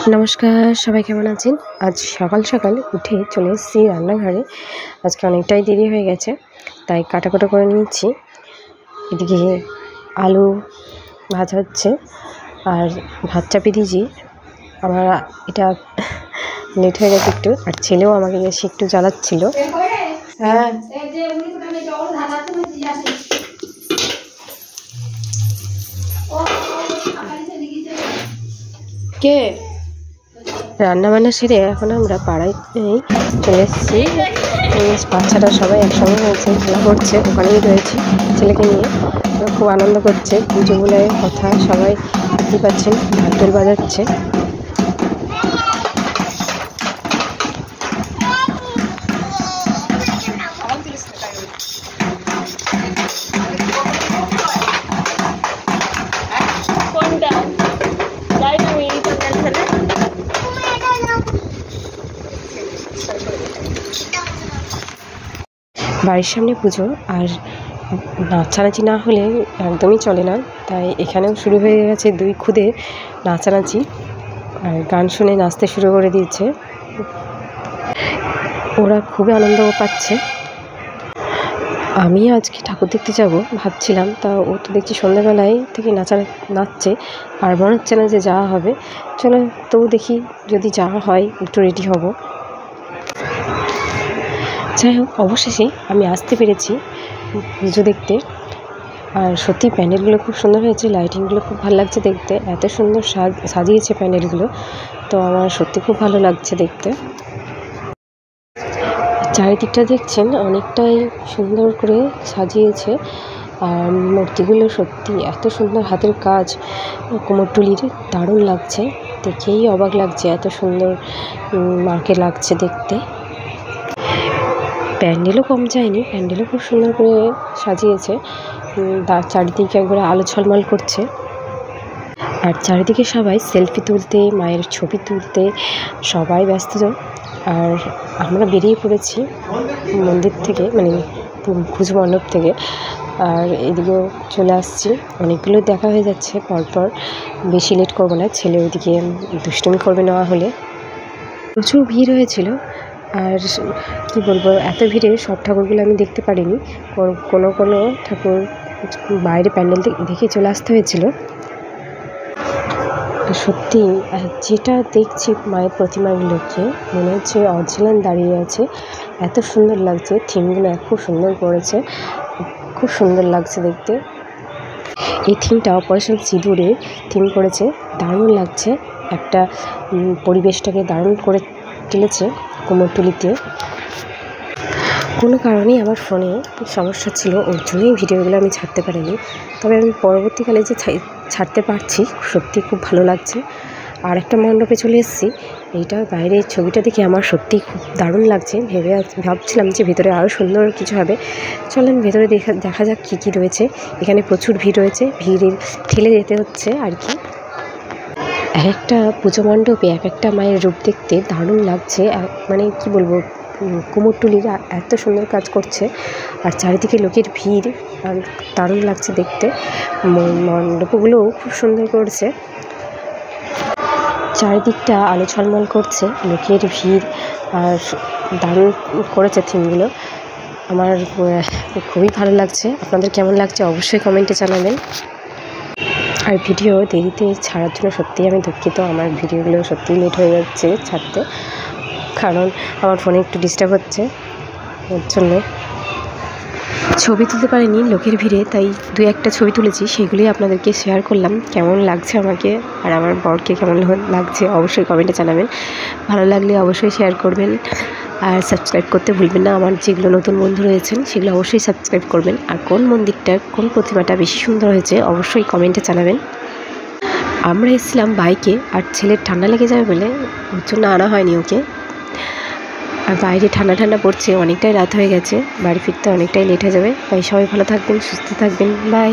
নমস্কার, সবাই কেমন আছেন? আজ সকাল সকাল উঠে চলে এসেছি রান্নাঘরে। আজকে অনেকটাই দেরি হয়ে গেছে, তাই কাটাকুটো করে নিচ্ছি। এদিকে আলু ভাজা হচ্ছে আর ভাত চাপিয়ে দিয়েছি। আমার এটা লেট হয়ে গেছে একটু, আর ছেলেও আমাকে এসে একটু জ্বালাচ্ছিল। হ্যাঁ, কে রান্নাবান্না সেরে এখন আমরা পাড়ায় চলে এসেছি। বাচ্চারা সবাই একসঙ্গে হয়েছে, খেলা করছে, ওখানেই রয়েছে ছেলেকে নিয়ে। খুব আনন্দ করছে, পুজো বলে কথা, সবাই দেখতে পাচ্ছেন ঢাকঢোল বাজাচ্ছে। বাড়ির সামনে পুজো, আর নাচানাচি না হলে একদমই চলে না, তাই এখানেও শুরু হয়ে গেছে দুই খুদে নাচানাচি, আর গান শুনে নাচতে শুরু করে দিয়েছে। ওরা খুবই আনন্দ পাচ্ছে। আমি আজকে ঠাকুর দেখতে যাব ভাবছিলাম, তা ও তো দেখছি সন্ধ্যাবেলায় থেকে নাচছে, আর মনে হচ্ছে না যে যাওয়া হবে। চলো তো দেখি, যদি যাওয়া হয় একটু রেডি হব। যাই হোক, অবশেষে আমি আসতে পেরেছি পুজো দেখতে। আর সত্যি প্যান্ডেলগুলো খুব সুন্দর হয়েছে, লাইটিংগুলো খুব ভালো লাগছে দেখতে, এত সুন্দর সাজিয়েছে প্যান্ডেলগুলো, তো আমার সত্যি খুব ভালো লাগছে দেখতে। চারিদিকটা দেখছেন অনেকটাই সুন্দর করে সাজিয়েছে, আর মূর্তিগুলো সত্যি এত সুন্দর হাতের কাজ, কুমোরটুলির দারুণ লাগছে, দেখেই অবাক লাগছে, এত সুন্দর মার্কে লাগছে দেখতে। প্যান্ডেলও কম যায়নি, প্যান্ডেলও খুব সুন্দর করে সাজিয়েছে, তার চারিদিকে একবারে আলো ঝলমল করছে। আর চারিদিকে সবাই সেলফি তুলতে, মায়ের ছবি তুলতে সবাই ব্যস্ত। আর আমরা বেরিয়ে পড়েছি মন্দির থেকে, মানে পুজো মণ্ডপ থেকে, আর এদিকেও চলে আসছি। অনেকগুলো দেখা হয়ে যাচ্ছে পরপর, বেশি লেট করবো না, ছেলে ওইদিকে দুষ্টুমি করবে নেওয়া হলে। প্রচুর ভিড় হয়েছিল, আর কি বলবো, এত ভিড়ে সব ঠাকুরগুলো আমি দেখতে পারিনি। কোনো কোনো ঠাকুর বাইরে প্যান্ডেল দেখে চলে আসতে হয়েছিল। সত্যি যেটা দেখছি মায়ের প্রতিমাগুলোকে মনে হচ্ছে অরিজিনাল দাঁড়িয়ে আছে, এত সুন্দর লাগছে। থিমগুলো খুব সুন্দর করেছে, খুব সুন্দর লাগছে দেখতে। এই থিমটা অপারেশন সিঁদুরে থিম করেছে, দারুণ লাগছে। একটা পরিবেশটাকে দারুণ করে তুলেছে কুমোরটুলিতে। কোনো কারণেই আমার ফোনে সমস্যা ছিল, ওর জন্যই ভিডিওগুলো আমি ছাড়তে পারিনি, তবে আমি পরবর্তীকালে যে ছাড়তে পারছি সত্যি খুব ভালো লাগছে। আর একটা মণ্ডপে চলে এসেছি, এইটা বাইরের ছবিটা দেখে আমার সত্যি খুব দারুণ লাগছে। ভাবছিলাম যে ভেতরে আরও সুন্দর কিছু হবে। চলেন ভেতরে দেখা যাক কী কী রয়েছে। এখানে প্রচুর ভিড় রয়েছে, ভিড়ে ঠেলে যেতে হচ্ছে আর কি। এক একটা পুজো মণ্ডপে এক একটা মায়ের রূপ দেখতে দারুণ লাগছে, মানে কি বলবো, কুমোরটুলিরা এত সুন্দর কাজ করছে, আর চারিদিকে লোকের ভিড়, আর দারুণ লাগছে দেখতে। মণ্ডপগুলোও খুব সুন্দর করেছে, চারিদিকটা আলো ঝলমল করছে, লোকের ভিড়, আর দারুণ করেছে থিমগুলো। আমার খুবই ভালো লাগছে। আপনাদের কেমন লাগছে অবশ্যই কমেন্টে জানাবেন। আর ভিডিও দেরিতে ছাড়ার জন্য সত্যিই আমি দুঃখিত, আমার ভিডিওগুলো সত্যিই লেট হয়ে যাচ্ছে ছাড়তে, কারণ আমার ফোনে একটু ডিস্টার্ব হচ্ছে, ওর জন্যে ছবি তুলতে পারিনি লোকের ভিড়ে, তাই দু একটা ছবি তুলেছি, সেগুলোই আপনাদেরকে শেয়ার করলাম। কেমন লাগছে আমাকে আর আমার বরকে কেমন লাগছে অবশ্যই কমেন্টে জানাবেন। ভালো লাগলে অবশ্যই শেয়ার করবেন, আর সাবস্ক্রাইব করতে ভুলবেন না। আমার যেগুলো নতুন বন্ধু রয়েছেন সেগুলো অবশ্যই সাবস্ক্রাইব করবেন। আর কোন মন্দিরটা, কোন প্রতিমাটা বেশি সুন্দর হয়েছে অবশ্যই কমেন্টে জানাবেন। আমরা এসেছিলাম বাইকে, আর ছেলের ঠান্ডা লেগে যাবে বলে ওর জন্য আনা হয়নি ওকে। আর বাইরে ঠান্ডা ঠান্ডা পড়ছে, অনেকটাই রাত হয়ে গেছে, বাড়ি ফিরতে অনেকটাই লেট হয়ে যাবে। তাই সবাই ভালো থাকবেন, সুস্থ থাকবেন, বাই।